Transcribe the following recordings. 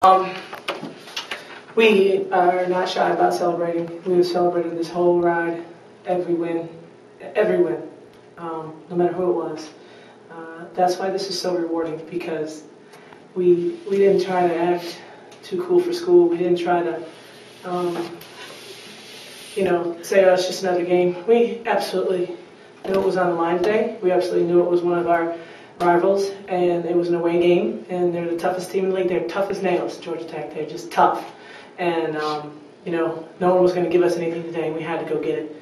We are not shy about celebrating. We have celebrated this whole ride, every win, no matter who it was. That's why this is so rewarding, because we didn't try to act too cool for school. We didn't try to, say, oh, it's just another game. We absolutely knew it was on the line today. We absolutely knew it was one of our rivals, and it was an away game, and they're the toughest team in the league. They're tough as nails, Georgia Tech. They're just tough. And, no one was going to give us anything today, and we had to go get it.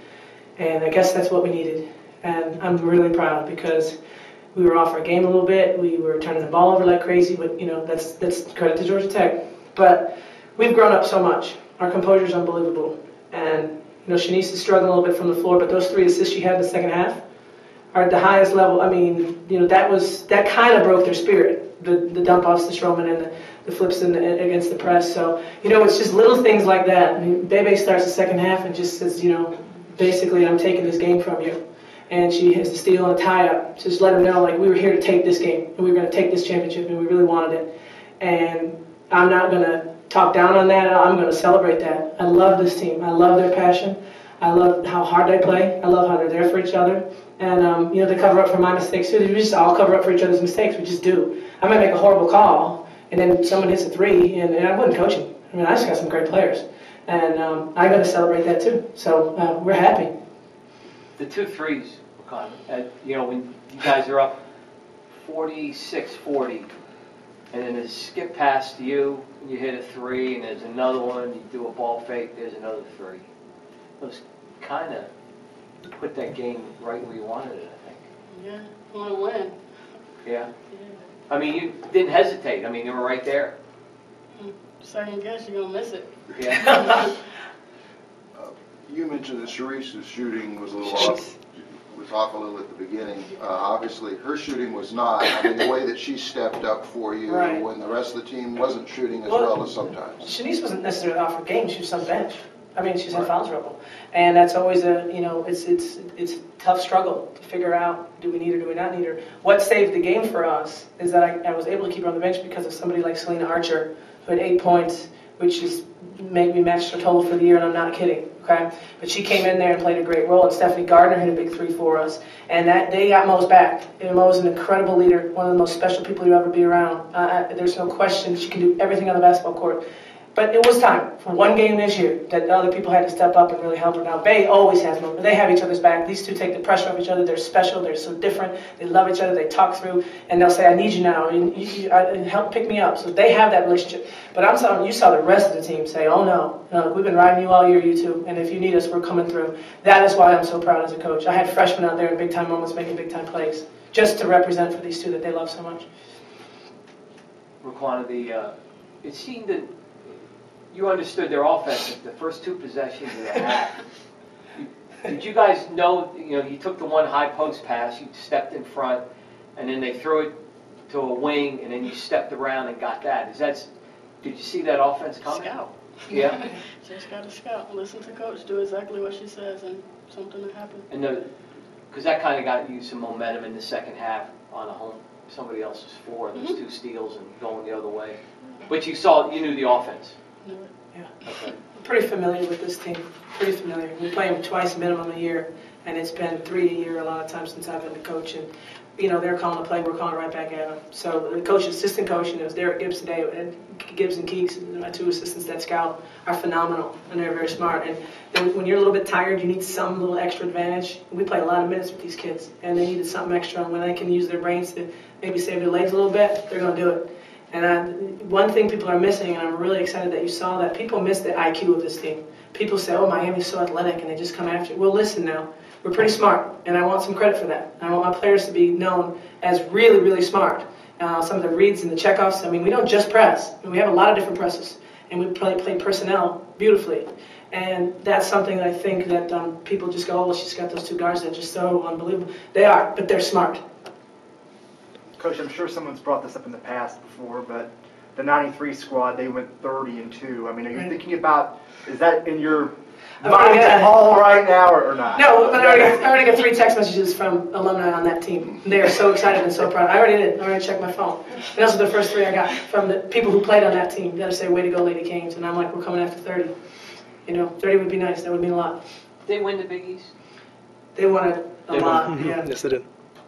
And I guess that's what we needed. And I'm really proud, because we were off our game a little bit. We were turning the ball over like crazy, but, that's credit to Georgia Tech. But we've grown up so much. Our composure is unbelievable. And, Shenise is struggling a little bit from the floor, but those 3 assists she had in the second half are at the highest level. I mean, that kind of broke their spirit. The dump offs to Stroman and the flips against the press. So, it's just little things like that. I mean, Bebe starts the second half and just says, basically, I'm taking this game from you. And she hits the steal and a tie-up. Just let her know, we were here to take this game, and we were going to take this championship, and we really wanted it. And I'm not going to talk down on that. I'm going to celebrate that. I love this team. I love their passion. I love how hard they play. I love how they're there for each other. And, they cover up for my mistakes, too. We just all cover up for each other's mistakes. We just do. I might make a horrible call, and then someone hits a 3, and I wasn't coaching. I mean, I just got some great players. And I'm going to celebrate that, too. So we're happy. The 2 threes, when you guys are up 46-40, and then there's a skip pass to you, and you hit a 3, and there's another one, you do a ball fake, there's another 3. Those kind of put that game right where you wanted it, I think. Yeah, you want to win. Yeah? I mean, you didn't hesitate. I mean, you were right there. Second guess, you're going to miss it. Yeah. You mentioned that Sherese's shooting was a little off. Was off a little at the beginning. Obviously, her shooting was not. I mean, the way that she stepped up for you when the rest of the team wasn't shooting as well as sometimes. Shenise wasn't necessarily off her game. She was on the bench. I mean, she's had foul trouble, and that's always it's a tough struggle to figure out, do we need her, do we not need her. What saved the game for us is that I was able to keep her on the bench because of somebody like Selena Archer, who had 8 points, which is made me match her total for the year, and I'm not kidding. Okay, but she came in there and played a great role, and Stephanie Gardner hit a big 3 for us, and that they got Mo's back. And Mo's an incredible leader, one of the most special people you ever be around. There's no question she can do everything on the basketball court. But it was time for one game this year that other people had to step up and really help her. Now, Bay always has Mo. They have each other's back. These two take the pressure off each other. They're special. They're so different. They love each other. They talk through, and they'll say, I need you now, and help pick me up. So they have that relationship. But I'm telling you, saw the rest of the team say, oh, no, we've been riding you all year, you two, and if you need us, we're coming through. That is why I'm so proud as a coach. I had freshmen out there in big-time moments making big-time plays just to represent for these two that they love so much. Riquna, it seemed that you understood their offense the first 2 possessions of the half. Did you guys know, you took the one high post pass, you stepped in front, and then they threw it to a wing, and then you stepped around and got that. Did you see that offense coming? Scout. Yeah? Just got to scout. Listen to coach. Do exactly what she says, and something will happen. And because that kind of got you some momentum in the second half on somebody else's floor, those 2 steals and going the other way. But you knew the offense. Yeah. Okay. I'm pretty familiar with this team. Pretty familiar. We play them twice minimum a year, and it's been 3 a year a lot of times since I've been the coach. And they're calling the play, we're calling right back at them. So the coach, assistant coach, it was Derek Gibbs today, and Gibbs and Keeks, my 2 assistants that scout, are phenomenal, and they're very smart. And then when you're a little bit tired, you need some little extra advantage. We play a lot of minutes with these kids, and they needed something extra. And when they can use their brains to maybe save their legs a little bit, they're going to do it. And one thing people are missing, and I'm really excited that you saw that, people miss the IQ of this team. People say, oh, Miami's so athletic, and they just come after you. Well, listen now. We're pretty smart, and I want some credit for that. I want my players to be known as really, really smart. Some of the reads and the checkoffs, I mean, we don't just press. I mean, we have a lot of different presses, and we play personnel beautifully. And that's something that I think that people just go, oh, well, she's got those 2 guards that are just so unbelievable. They are, but they're smart. Coach, I'm sure someone's brought this up in the past before, but the '93 squad, they went 30-2. I mean, are you thinking about, is that in your mind at all right now or not? No, but I already got 3 text messages from alumni on that team. They are so excited and so proud. I already checked my phone. And those are the first 3 I got from the people who played on that team. They had to say, way to go, Lady Canes. And I'm like, we're coming after 30. 30 would be nice. That would mean a lot. Did they win the Big East? They won it a lot, yeah. Yes, they did.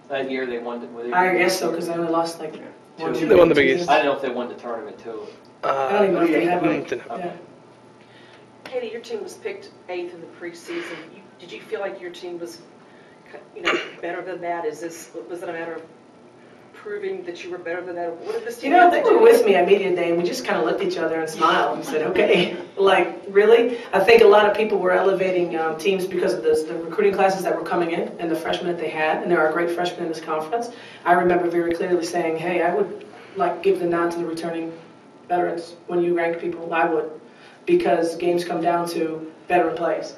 That year they won the I guess so, because they only lost like 1, 2. They won the Big East. I don't know if they won the tournament too. I don't even know if they have didn't it. know. Yeah. Katie, your team was picked 8th in the preseason. Did you feel like your team was, better than that? Was it a matter of proving that you were better than that? What did this team They were with me at media day, and we just kind of looked at each other and smiled and said, okay, like, really? I think a lot of people were elevating teams because of the recruiting classes that were coming in and the freshmen that they had, and there are great freshmen in this conference. I remember very clearly saying, hey, I would give the nod to the returning veterans when you rank people. I would, because games come down to veteran plays.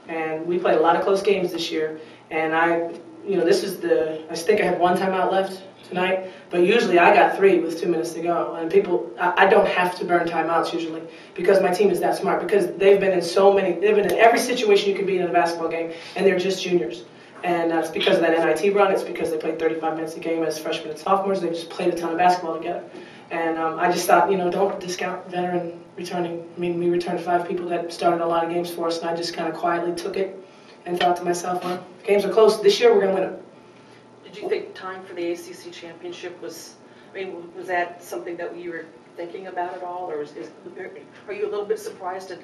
And we played a lot of close games this year, and I think I had 1 timeout left tonight, but usually I got 3 with 2 minutes to go. And I don't have to burn timeouts usually because my team is that smart, because they've been in every situation you can be in a basketball game, and they're just juniors. And it's because of that NIT run. It's because they played 35 minutes a game as freshmen and sophomores. They just played a ton of basketball together. And I just thought, don't discount veteran returning. I mean, we returned 5 people that started a lot of games for us, and I just kind of quietly took it and thought to myself, well, games are close. This year we're going to win them. Did you think time for the ACC championship was that something that you were thinking about at all? Or are you a little bit surprised at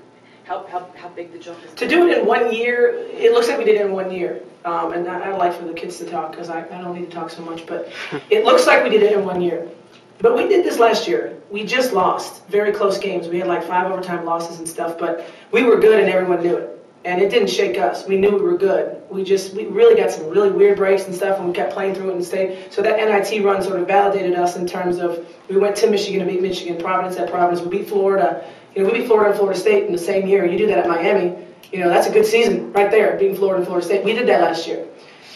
how big the jump is? To do it in 1 year, it looks like we did it in 1 year. And I like for the kids to talk because I don't need to talk so much. But it looks like we did it in 1 year. But we did this last year. We just lost very close games. We had like 5 overtime losses and stuff. But we were good and everyone knew it. And it didn't shake us. We knew we were good. We really got some really weird breaks and stuff, and we kept playing through it and stayed. So that NIT run sort of validated us in terms of we went to Michigan to beat Michigan, Providence at Providence. We beat Florida. We beat Florida and Florida State in the same year. You do that at Miami. That's a good season right there, beating Florida and Florida State. We did that last year.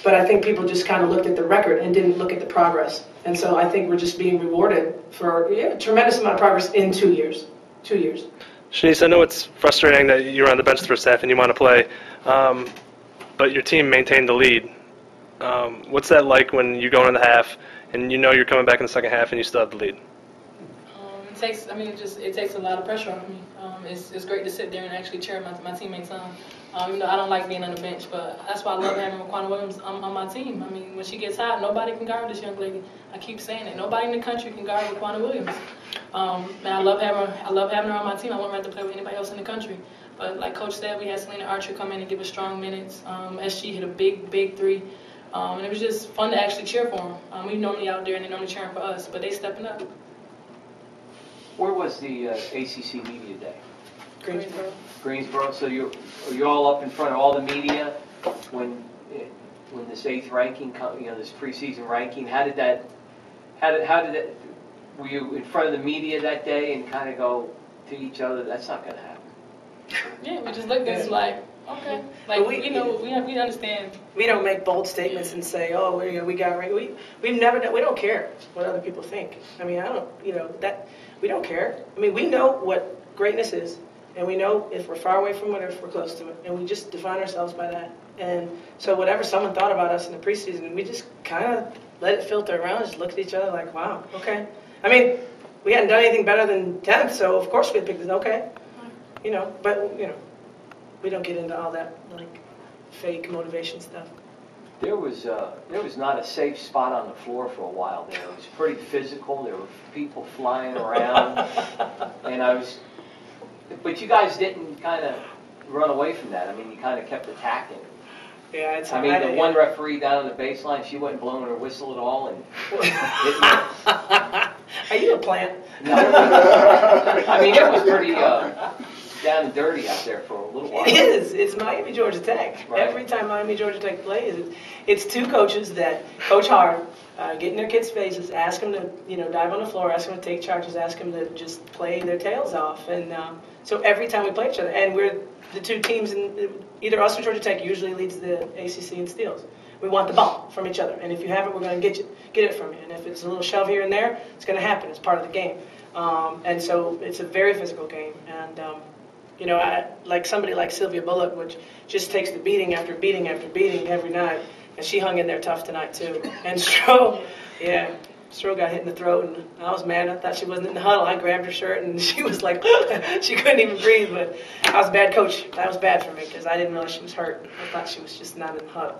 But I think people just kind of looked at the record and didn't look at the progress. And so I think we're just being rewarded for a tremendous amount of progress in 2 years. 2 years. Shenise, I know it's frustrating that you're on the bench the first half and you want to play, but your team maintained the lead. What's that like when you go into the half and you're coming back in the second half and you still have the lead? It takes a lot of pressure off me. It's great to sit there and actually cheer my teammates on. I don't like being on the bench, but that's why I love having Riquna Williams on my team. I mean, when she gets hot, nobody can guard this young lady. I keep saying it. Nobody in the country can guard Riquna Williams. And I love having her on my team. I wouldn't rather play with anybody else in the country. But like Coach said, we had Selena Archer come in and give us strong minutes. SG hit a big 3. And it was just fun to actually cheer for them. We normally out there and they're normally cheering for us, but they stepping up. Where was the ACC Media Day? Greensboro. So you're all up in front of all the media when this 8th ranking, this preseason ranking. How did that? Were you in front of the media that day and kind of go to each other, that's not going to happen? Yeah, we just looked at it like, okay, we understand. We don't make bold statements and say, oh, we got right. We don't care what other people think. I mean, we don't care. I mean, we know what greatness is, and we know if we're far away from it or if we're close to it, and we just define ourselves by that. And so whatever someone thought about us in the preseason, we just kind of let it filter around, just looked at each other like, wow, okay. I mean, we hadn't done anything better than 10th, so of course we'd pick this, okay. But we don't get into all that fake motivation stuff. There was not a safe spot on the floor for a while there. It was pretty physical. There were people flying around, and but you guys didn't kind of run away from that. I mean, you kind of kept attacking. Yeah, the one referee down on the baseline, she wasn't blowing her whistle at all, and Are you a plant? No. I mean, it was pretty down and dirty out there for a little while. It is. It's Miami, Georgia Tech. Right. Every time Miami, Georgia Tech plays, it's 2 coaches that coach hard, get in their kids' faces, ask them to, dive on the floor, ask them to take charges, ask them to just play their tails off. And so every time we play each other, and we're the 2 teams, either us or Georgia Tech usually leads the ACC in steals. We want the ball from each other, and if you have it, we're going to get it from you. And if it's a little shove here and there, it's going to happen. It's part of the game. And so it's a very physical game. And, like somebody like Sylvia Bullock, which just takes the beating after beating after beating every night. And she hung in there tough tonight, too. And Stroh got hit in the throat, and I was mad. I thought she wasn't in the huddle. I grabbed her shirt, and she was like, she couldn't even breathe. But I was a bad coach. That was bad for me because I didn't realize she was hurt. I thought she was just not in the huddle.